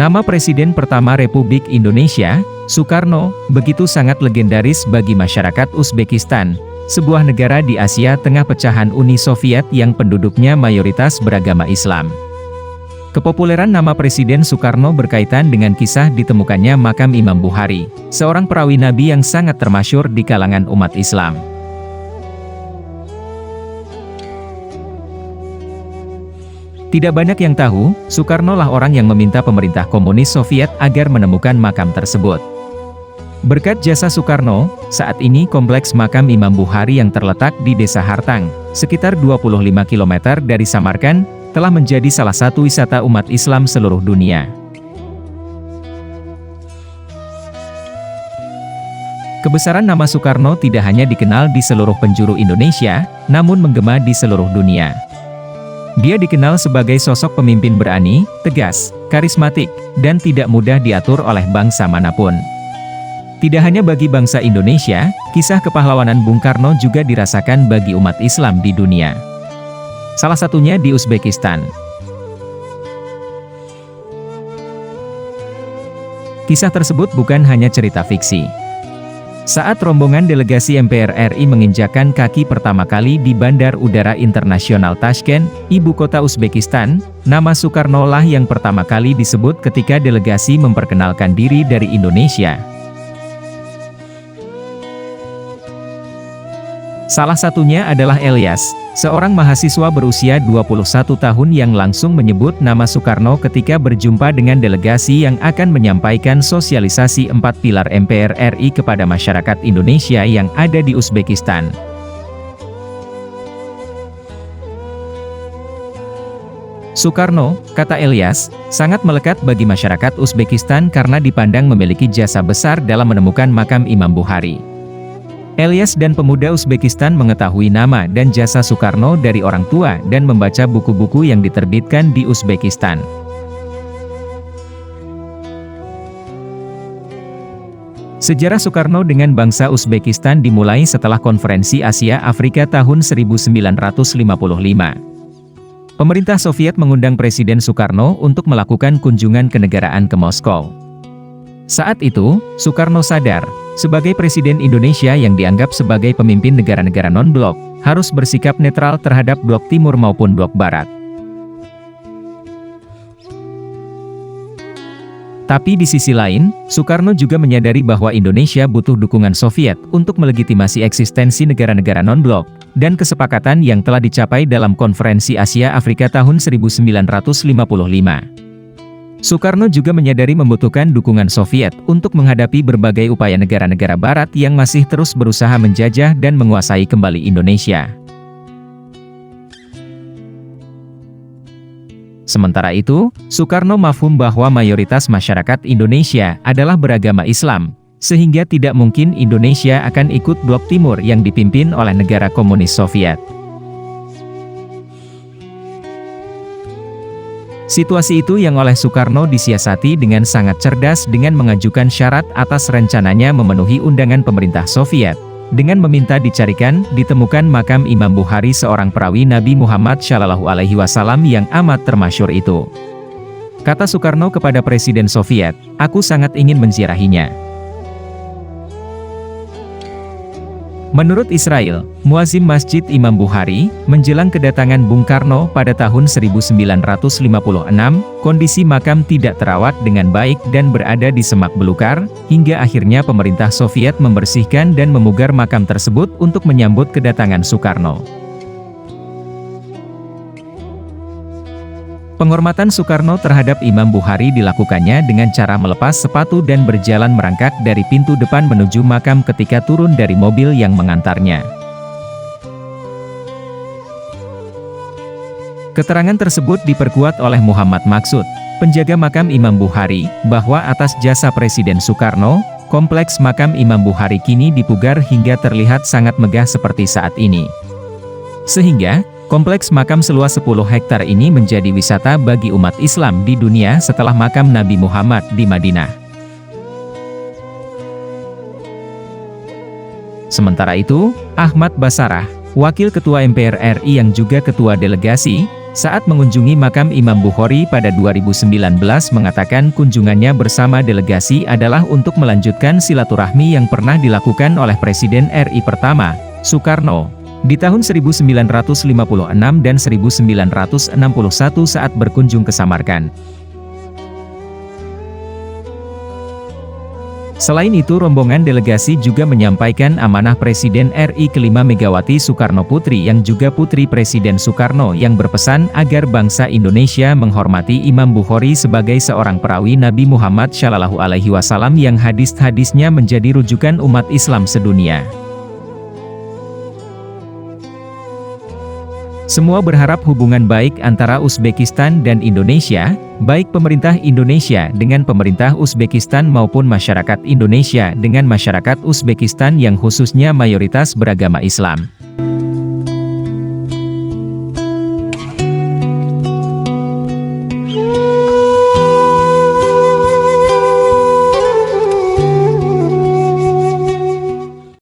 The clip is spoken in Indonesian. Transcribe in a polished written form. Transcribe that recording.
Nama Presiden pertama Republik Indonesia, Soekarno, begitu sangat legendaris bagi masyarakat Uzbekistan, sebuah negara di Asia Tengah pecahan Uni Soviet yang penduduknya mayoritas beragama Islam. Kepopuleran nama Presiden Soekarno berkaitan dengan kisah ditemukannya makam Imam Bukhari, seorang perawi Nabi yang sangat termasyhur di kalangan umat Islam. Tidak banyak yang tahu, Soekarno lah orang yang meminta pemerintah komunis Soviet agar menemukan makam tersebut. Berkat jasa Soekarno, saat ini kompleks makam Imam Bukhari yang terletak di Desa Hartang, sekitar 25 km dari Samarkand, telah menjadi salah satu wisata umat Islam seluruh dunia. Kebesaran nama Soekarno tidak hanya dikenal di seluruh penjuru Indonesia, namun menggema di seluruh dunia. Dia dikenal sebagai sosok pemimpin berani, tegas, karismatik, dan tidak mudah diatur oleh bangsa manapun. Tidak hanya bagi bangsa Indonesia, kisah kepahlawanan Bung Karno juga dirasakan bagi umat Islam di dunia. Salah satunya di Uzbekistan. Kisah tersebut bukan hanya cerita fiksi. Saat rombongan delegasi MPR RI menginjakkan kaki pertama kali di Bandar Udara Internasional Tashkent, ibu kota Uzbekistan, nama Soekarno lah yang pertama kali disebut ketika delegasi memperkenalkan diri dari Indonesia. Salah satunya adalah Elias, seorang mahasiswa berusia 21 tahun yang langsung menyebut nama Soekarno ketika berjumpa dengan delegasi yang akan menyampaikan sosialisasi 4 pilar MPR RI kepada masyarakat Indonesia yang ada di Uzbekistan. Soekarno, kata Elias, sangat melekat bagi masyarakat Uzbekistan karena dipandang memiliki jasa besar dalam menemukan makam Imam Bukhari. Elias dan pemuda Uzbekistan mengetahui nama dan jasa Soekarno dari orang tua dan membaca buku-buku yang diterbitkan di Uzbekistan. Sejarah Soekarno dengan bangsa Uzbekistan dimulai setelah Konferensi Asia Afrika tahun 1955. Pemerintah Soviet mengundang Presiden Soekarno untuk melakukan kunjungan kenegaraan ke Moskow. Saat itu, Soekarno sadar, sebagai Presiden Indonesia yang dianggap sebagai pemimpin negara-negara non-blok, harus bersikap netral terhadap blok timur maupun blok barat. Tapi di sisi lain, Soekarno juga menyadari bahwa Indonesia butuh dukungan Soviet untuk melegitimasi eksistensi negara-negara non-blok, dan kesepakatan yang telah dicapai dalam Konferensi Asia Afrika tahun 1955. Soekarno juga menyadari membutuhkan dukungan Soviet untuk menghadapi berbagai upaya negara-negara Barat yang masih terus berusaha menjajah dan menguasai kembali Indonesia. Sementara itu, Soekarno mafhum bahwa mayoritas masyarakat Indonesia adalah beragama Islam, sehingga tidak mungkin Indonesia akan ikut blok timur yang dipimpin oleh negara komunis Soviet. Situasi itu yang oleh Soekarno disiasati dengan sangat cerdas dengan mengajukan syarat atas rencananya memenuhi undangan pemerintah Soviet, dengan meminta ditemukan makam Imam Bukhari seorang perawi Nabi Muhammad SAW yang amat termasyhur itu. Kata Soekarno kepada Presiden Soviet, "Aku sangat ingin menziarahinya." Menurut Israel, muazzin Masjid Imam Bukhari, menjelang kedatangan Bung Karno pada tahun 1956, kondisi makam tidak terawat dengan baik dan berada di semak belukar, hingga akhirnya pemerintah Soviet membersihkan dan memugar makam tersebut untuk menyambut kedatangan Soekarno. Penghormatan Soekarno terhadap Imam Bukhari dilakukannya dengan cara melepas sepatu dan berjalan merangkak dari pintu depan menuju makam ketika turun dari mobil yang mengantarnya. Keterangan tersebut diperkuat oleh Muhammad Maksud, penjaga makam Imam Bukhari, bahwa atas jasa Presiden Soekarno, kompleks makam Imam Bukhari kini dipugar hingga terlihat sangat megah seperti saat ini. Sehingga, kompleks makam seluas 10 hektar ini menjadi wisata bagi umat Islam di dunia setelah makam Nabi Muhammad di Madinah. Sementara itu, Ahmad Basarah, wakil ketua MPR RI yang juga ketua delegasi, Saat mengunjungi makam Imam Bukhari pada 2019 mengatakan kunjungannya bersama delegasi adalah untuk melanjutkan silaturahmi yang pernah dilakukan oleh Presiden RI pertama, Soekarno, di tahun 1956 dan 1961 saat berkunjung ke Samarkand. Selain itu rombongan delegasi juga menyampaikan amanah Presiden RI kelima Megawati Soekarno Putri yang juga putri Presiden Soekarno yang berpesan agar bangsa Indonesia menghormati Imam Bukhari sebagai seorang perawi Nabi Muhammad SAW yang hadis-hadisnya menjadi rujukan umat Islam sedunia. Semua berharap hubungan baik antara Uzbekistan dan Indonesia, baik pemerintah Indonesia dengan pemerintah Uzbekistan maupun masyarakat Indonesia dengan masyarakat Uzbekistan yang khususnya mayoritas beragama Islam.